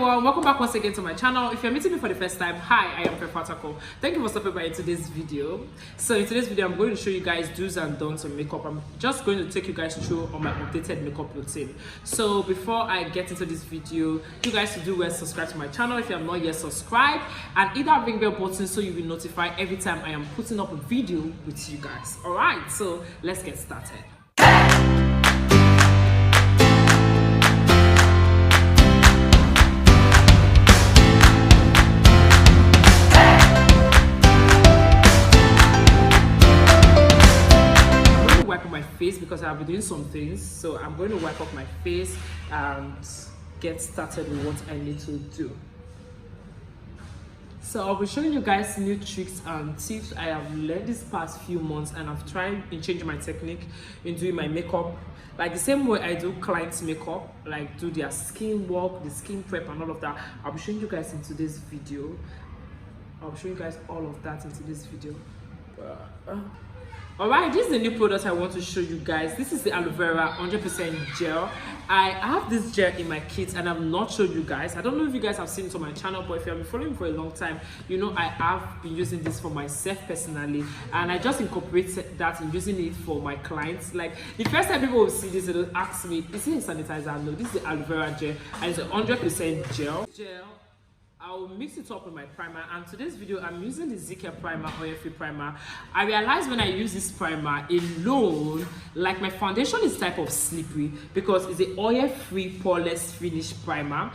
everyone, welcome back once again to my channel. If you're meeting me for the first time, hi, I am Fatako. Thank you for stopping by in today's video. So in today's video, I'm going to show you guys do's and don'ts of makeup. I'm just going to take you guys through on my updated makeup routine. So before I get into this video, you guys should do well subscribe to my channel if you have not yet subscribed, and hit that ring bell button so you'll be notified every time I am putting up a video with you guys. Alright, so let's get started. Face because I've been doing some things, so I'm going to wipe up my face and get started with what I need to do. So I'll be showing you guys new tricks and tips I have learned this past few months, and I've tried in changing my technique in doing my makeup, like the same way I do clients' makeup, like do their skin work, the skin prep and all of that. I'll be showing you guys in today's video. I'll show you guys all of that in today's video. Alright, this is the new product I want to show you guys. This is the aloe vera 100% gel. I have this gel in my kit and I've not showed you guys. I don't know if you guys have seen it on my channel, but if you have been following me for a long time, you know I have been using this for myself personally, and I just incorporated that in using it for my clients. Like the first time people will see this, they'll ask me, is it a sanitizer? No, this is the aloe vera gel and it's a 100% gel. I'll mix it up with my primer, and today's video I'm using the ZK primer, oil-free primer. I realized when I use this primer alone, like my foundation is type of slippery because it's an oil-free poreless finish primer.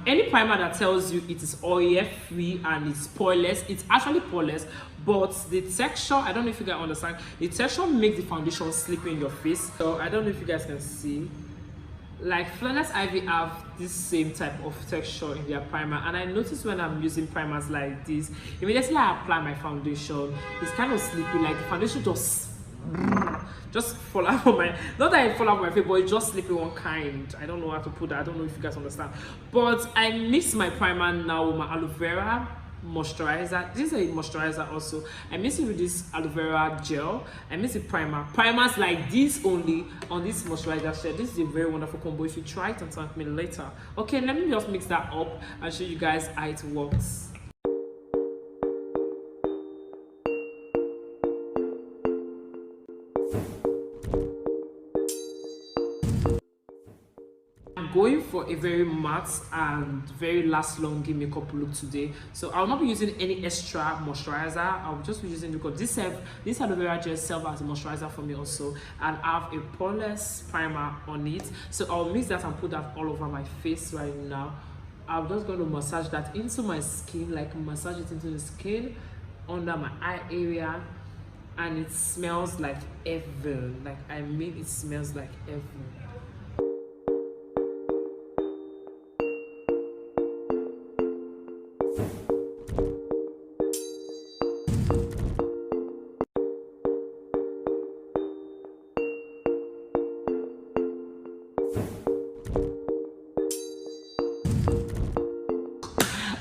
Any primer that tells you it is oil-free and it's poreless, it's actually poreless, but the texture, I don't know if you guys understand, the texture makes the foundation slippery in your face. So I don't know if you guys can see, like Flawless Ivy have this same type of texture in their primer, and I notice when I'm using primers like this, immediately I apply my foundation, it's kind of slippery, like the foundation just fall out of my, not that it fall out of my face, but it's just slippery one kind. I don't know how to put that, I don't know if you guys understand. But I mix my primer now with my aloe vera moisturizer. This is a moisturizer also. I mix it with this aloe vera gel. I mix it primers like this only on this moisturizer set. This is a very wonderful combo. If you try it and thank me later. Okay, let me just mix that up and show you guys how it works. Going for a very matte and very last long makeup look today, so I'll not be using any extra moisturizer. I'll just be using, because this aloe vera gel serves as a moisturizer for me also, and I have a poreless primer on it. So I'll mix that and put that all over my face right now. I'm just going to massage that into my skin, like massage it into the skin under my eye area, and it smells like heaven. Like, I mean, it smells like heaven.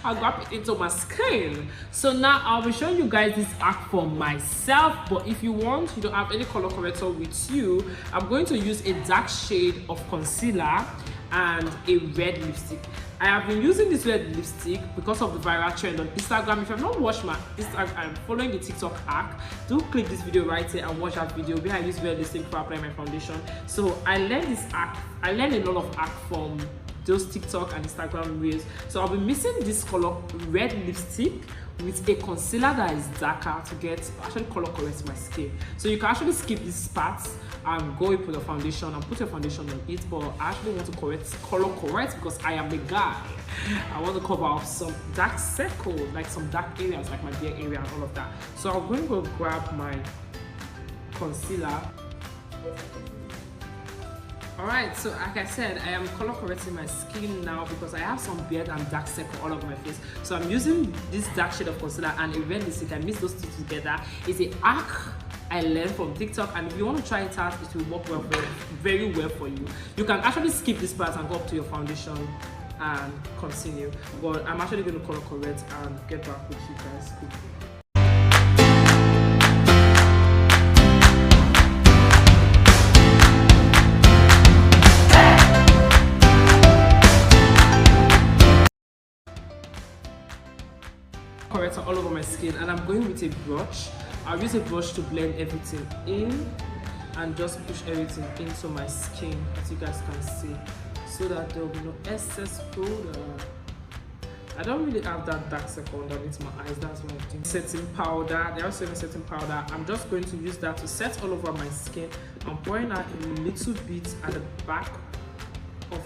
I'll grab it into my skin. So now I'll be showing you guys this act for myself, but if you want, you don't have any color corrector with you, I'm going to use a dark shade of concealer and a red lipstick. I have been using this red lipstick because of the viral trend on Instagram. If you have not watched my Instagram, I'm following the TikTok hack, do click this video right here and watch that video where I use red lipstick for applying my foundation. So I learned this act, I learned a lot of act from those TikTok and Instagram reels. So I'll be mixing this color red lipstick with a concealer that is darker to get actually color correct my skin. So you can actually skip this part and go with your foundation and put your foundation on it, but I actually want to color correct because I am the guy. I want to cover up some dark circles, like some dark areas like my beard area and all of that. So I'm going to go grab my concealer. Alright, so like I said, I am color correcting my skin now because I have some beard and dark circle all over my face. So I'm using this dark shade of concealer and a red lipstick. I mix those two together. It's a hack I learned from TikTok, and if you want to try it out, it will work very well for you. You can actually skip this part and go up to your foundation and continue. But I'm actually going to color correct and get back with you guys quickly. corrector all over my skin, and I'm going with a brush. I'll use a brush to blend everything in and just push everything into my skin, as you guys can see, so that there will be no excess product. I don't really have that dark circle underneath my eyes, that's why I'm doing setting powder. They're also setting powder. I'm just going to use that to set all over my skin. I'm pouring out a little bit at the back of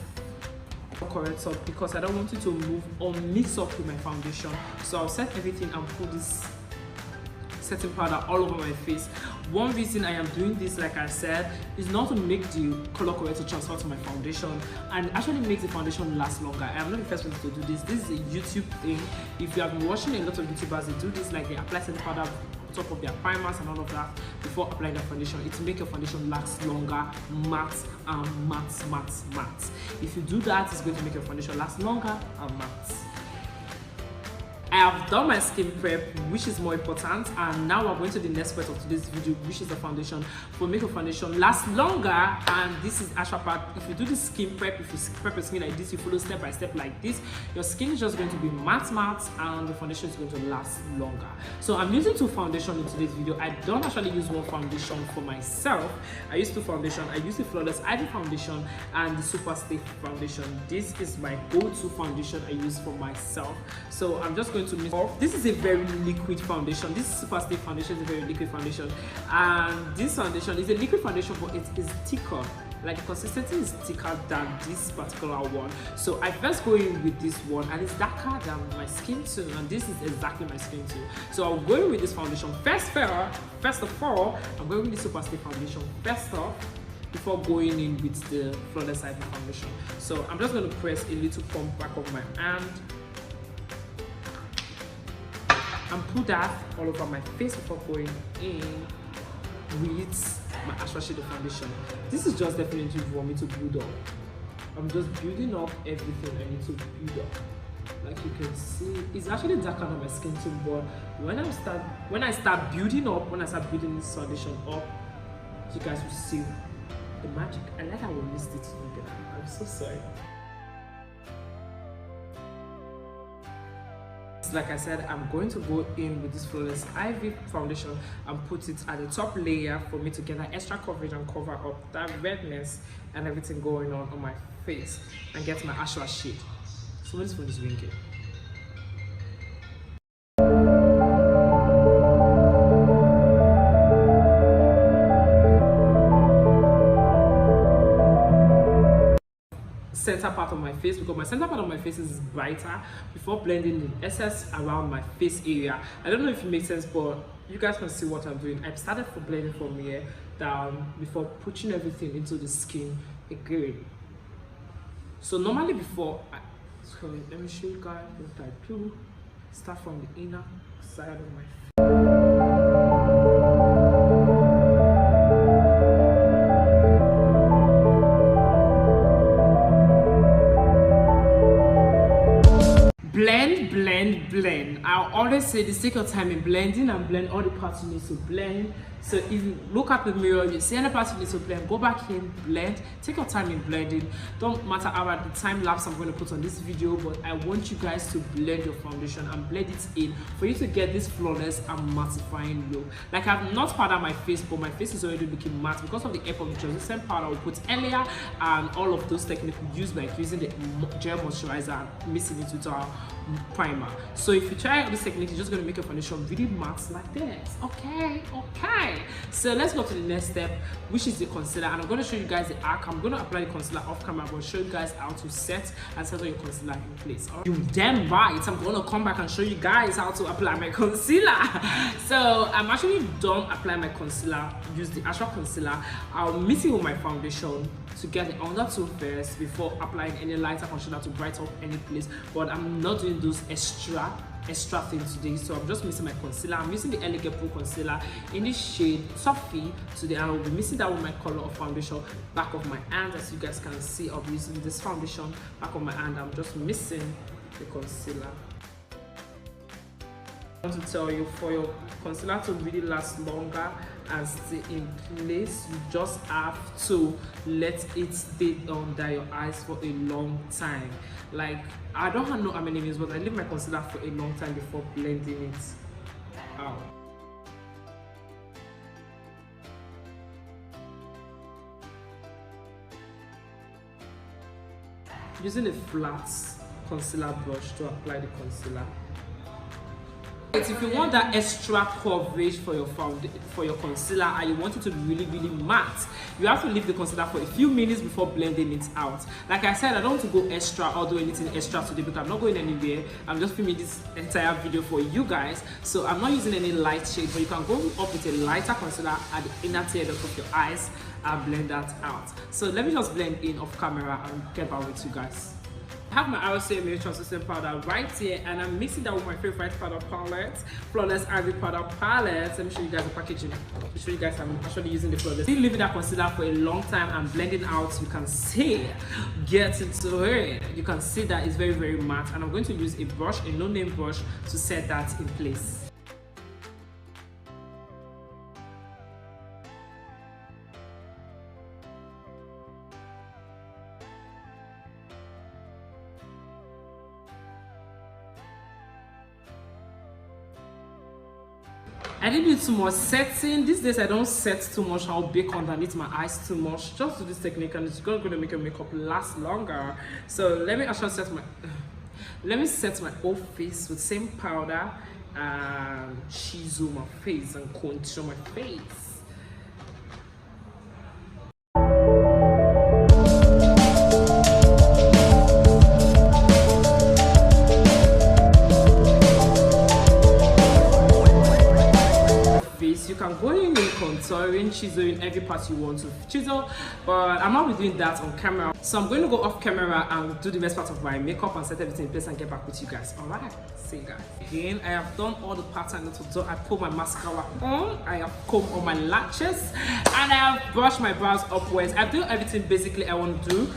the corrector because I don't want it to move or mix up with my foundation. So I'll set everything and put this setting powder all over my face. One reason I am doing this, like I said, is not to make the color corrector transfer to my foundation and actually make the foundation last longer. I am not the first person to do this. This is a YouTube thing. If you have been watching a lot of YouTubers, they do this, like they apply setting powder on top of their primers and all of that before applying their foundation. It will make your foundation last longer, matte and matte. If you do that, it's going to make your foundation last longer and matte. I have done my skin prep, which is more important, and now we're going to the next part of today's video, which is the foundation. For make your foundation last longer, and this is actual part. If you do the skin prep, if you prep your skin like this, you follow step by step like this, your skin is just going to be matte, and the foundation is going to last longer. So I'm using two foundations in today's video. I don't actually use one foundation for myself. I use two foundations. I use the Flawless Ivy foundation and the Super Stay foundation. This is my go-to foundation I use for myself. So I'm just going to mix off. This is a very liquid foundation. This Super Stay foundation is a very liquid foundation, and this foundation is a liquid foundation, but it is thicker. Like the consistency is thicker than this particular one. So I first go in with this one, and it's darker than my skin tone, and this is exactly my skin tone. So I'll go in with this foundation first of all. I'm going with the Super Stay foundation first off before going in with the Flawless Ivy foundation. So I'm just going to press a little pump back of my hand and put that all over my face before going in with my actual shade of foundation. This is just definitely for me to build up. I'm just building up everything I need to build up. Like you can see, it's actually darker than my skin tone, but when I start building this foundation up, you guys will see the magic. I like how we missed it together. I'm so sorry. Like I said, I'm going to go in with this Flawless Ivy foundation and put it at the top layer for me to get that extra coverage and cover up that redness and everything going on my face and get my actual shade. So this one is winking. Center part of my face, because my center part of my face is brighter, before blending the excess around my face area. I don't know if it makes sense, but you guys can see what I'm doing. I've started for blending from here down before pushing everything into the skin again. So normally before let me show you guys what I do. Start from the inner side of my face. Blend. I always say this, take your time in blending and blend all the parts you need to blend. So if you look at the mirror, you see any parts you need to blend, go back in, blend, take your time in blending. Don't matter about the time lapse I'm going to put on this video, but I want you guys to blend your foundation and blend it in for you to get this flawless and mattifying look. Like I've not powdered my face, but my face is already looking matte because of the airport translucent powder we put earlier and all of those techniques we use, like using the gel moisturizer and mixing it with our primer. So if you try this technique, you're just going to make your foundation really matte like this. Okay. So let's go to the next step, which is the concealer, and I'm going to show you guys the arc. I'm going to apply the concealer off camera, but show you guys how to set and settle your concealer in place. You damn right, I'm going to come back and show you guys how to apply my concealer. So I'm actually done applying my concealer. Use the actual concealer. I'll mix it with my foundation to get the under two first before applying any lighter concealer to brighten up any place, but I'm not doing those extra things today. So I'm just mixing my concealer. I'm using the Elegant Pro concealer in the shade Toffee today, and I'll be mixing that with my color of foundation back of my hand. As you guys can see, I'll be using this foundation back of my hand. I'm just mixing the concealer. I want to tell you, for your concealer to really last longer and stay in place. You just have to let it stay under your eyes for a long time. Like, I don't know how many minutes, but I leave my concealer for a long time before blending it out. Using a flat concealer brush to apply the concealer. If you want that extra coverage for your concealer and you want it to be really matte, you have to leave the concealer for a few minutes before blending it out. Like I said, I don't want to go extra or do anything extra today because I'm not going anywhere. I'm just filming this entire video for you guys, so I'm not using any light shade, but you can go up with a lighter concealer at the inner tear of your eyes and blend that out. So let me just blend in off camera and get back with you guys. I have my RCMA translucent powder right here, and I'm mixing that with my favorite powder palette, Flawless Ivy powder palette. Let me show you guys the packaging to show you guys I'm actually using the Flawless. Leaving that concealer for a long time and blending out, you can see, get into it. You can see that it's very matte, and I'm going to use a brush, a no-name brush, to set that in place. I didn't do too much setting. These days I don't set too much. I'll bake underneath my eyes too much. Just do this technique and it's going to make your makeup last longer. So let me actually set my whole face with same powder and chisel my face and contour my face. You can go in with contouring, chiseling every part you want to chisel, but I'm not doing that on camera. So I'm going to go off camera and do the best part of my makeup and set everything in place and get back with you guys. Alright, see you guys. Again, I have done all the parts I need to do. I put my mascara on, I have combed all my lashes, and I have brushed my brows upwards. I do everything basically I want to do.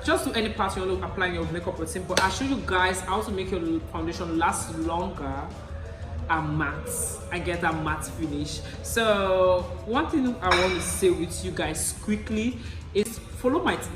Just do any part you want to apply your makeup routine, but I'll show you guys how to make your foundation last longer and matte and get a matte finish. So one thing I want to say with you guys quickly is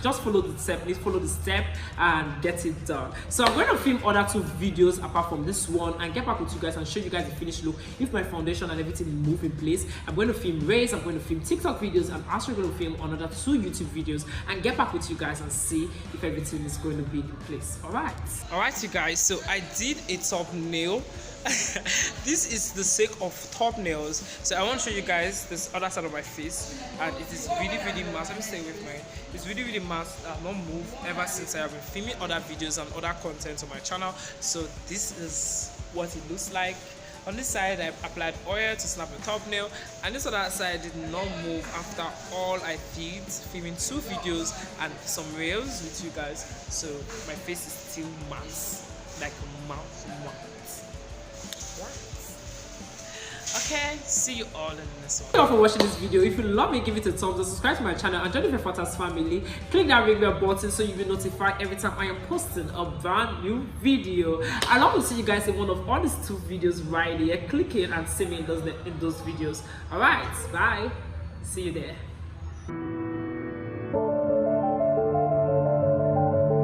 just follow the step. Please follow the step and get it done. So I'm going to film other 2 videos apart from this one and get back with you guys and show you guys the finished look. If my foundation and everything move in place, I'm going to film race, I'm going to film TikTok videos, I'm also going to film another 2 YouTube videos and get back with you guys and see if everything is going to be in place. Alright you guys, so I did a thumbnail. This is the sake of thumbnails, so I want to show you guys this other side of my face, and it is really matte. Let me stay with mine. It's really matte. I've not moved ever since I have been filming other videos and other content on my channel. So this is what it looks like. On this side I applied oil to snap the thumbnail, and this other side did not move after all I did, filming 2 videos and some reels with you guys. So my face is still matte, like matte. Okay, see you all in this one. Thank you all for watching this video. If you love me, give it a thumbs up, subscribe to my channel, and join the Fairfax family. Click that ring bell button so you'll be notified every time I am posting a brand new video. I love to see you guys in one of all these 2 videos right here. Click it and see me in those videos. Alright, bye. See you there.